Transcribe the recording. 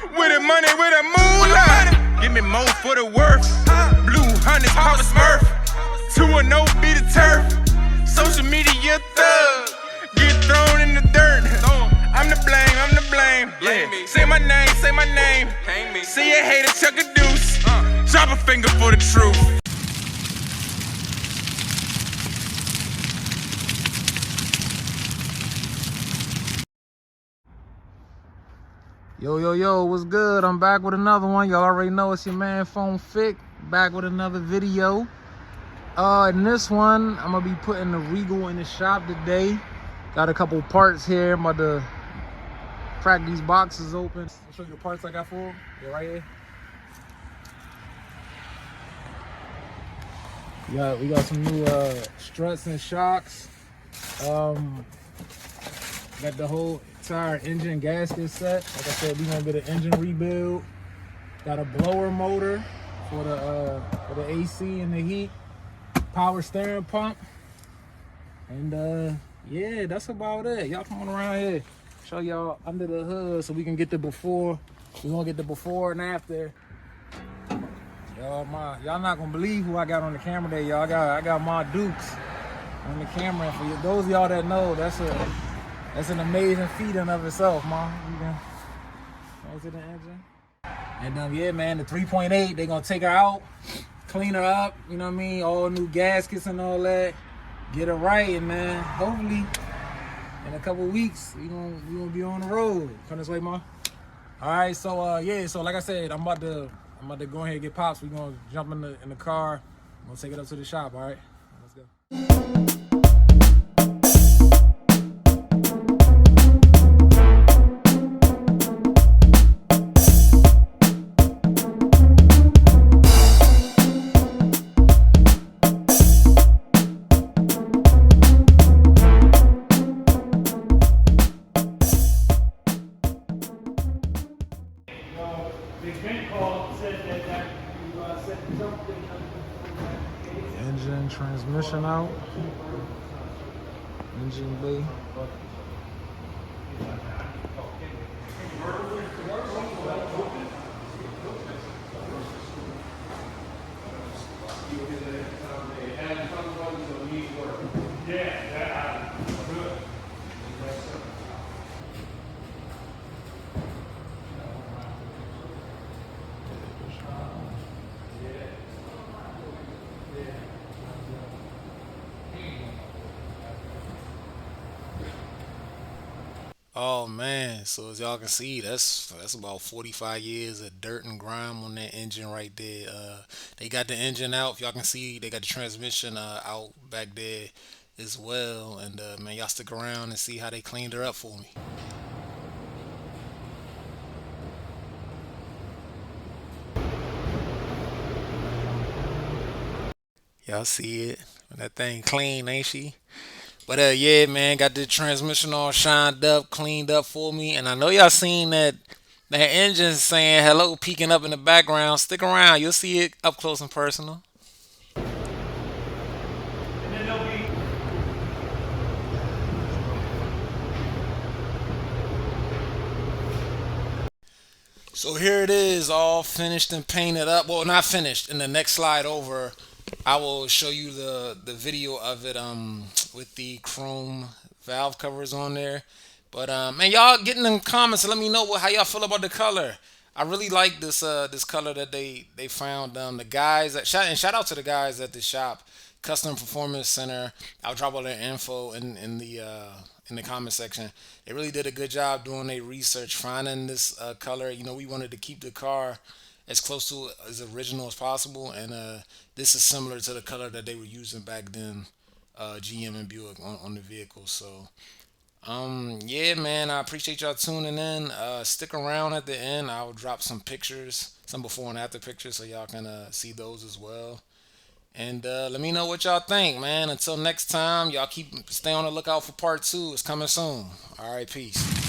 With the money, with the moolah. Give me more for the worth. Blue honey, Papa Smurf. 2-0 be the turf. Social media thug. Get thrown in the dirt. I'm the blame, I'm the blame. Yeah. Say my name, say my name. See a hater, chuck a deuce. Drop a finger for the truth. Yo, what's good? I'm back with another one. Y'all already know it's your man Phone Fick, back with another video. In this one, I'm gonna be putting the Regal in the shop today. Got a couple parts here. I'm about to crack these boxes open. I'll show you the parts I got for them. They're right here. We got some new struts and shocks. Got the whole entire engine gasket set. Like I said, we gonna get an engine rebuild. Got a blower motor for the AC and the heat. Power steering pump. And yeah, that's about it. Y'all come on around here. Show y'all under the hood so we can get the before. We gonna get the before and after. Y'all not gonna believe who I got on the camera there, y'all. I got my Dukes on the camera. And for those of y'all that know, that's an amazing feat in of itself, man. You can go to the engine. And yeah, man, the 3.8, they gonna take her out, clean her up, you know what I mean? All new gaskets and all that. Get her right, and man, hopefully in a couple weeks we gonna be on the road. Come this way, man. All right, so yeah, so like I said, I'm about to go ahead and get pops. We gonna jump in the car. I'm gonna take it up to the shop. All right, let's go. Engine, transmission out. Engine bay. Oh man, so as y'all can see, that's about 45 years of dirt and grime on that engine right there. They got the engine out. If y'all can see, they got the transmission out back there as well. And man, y'all stick around and see how they cleaned her up for me. Y'all see it? That thing clean, ain't she? But yeah, man, got the transmission all shined up, cleaned up for me, and I know y'all seen that engine saying hello, peeking up in the background. Stick around, you'll see it up close and personal. So here it is, all finished and painted up. Well, not finished. In the next slide over, I will show you the video of it with the chrome valve covers on there. But man, y'all get in the comments and let me know how y'all feel about the color. I really like this color that they found. The guys that shout out to the guys at the shop, Custom Performance Center. I'll drop all their info in the comment section. They really did a good job doing their research, finding this color. You know, we wanted to keep the car as close to as original as possible, and this is similar to the color that they were using back then, GM and Buick on the vehicle. So yeah, man, I appreciate y'all tuning in. Stick around at the end. I'll drop some pictures, some before and after pictures, so y'all can see those as well. And let me know what y'all think, man. Until next time, y'all stay on the lookout for part 2. It's coming soon. All right, peace.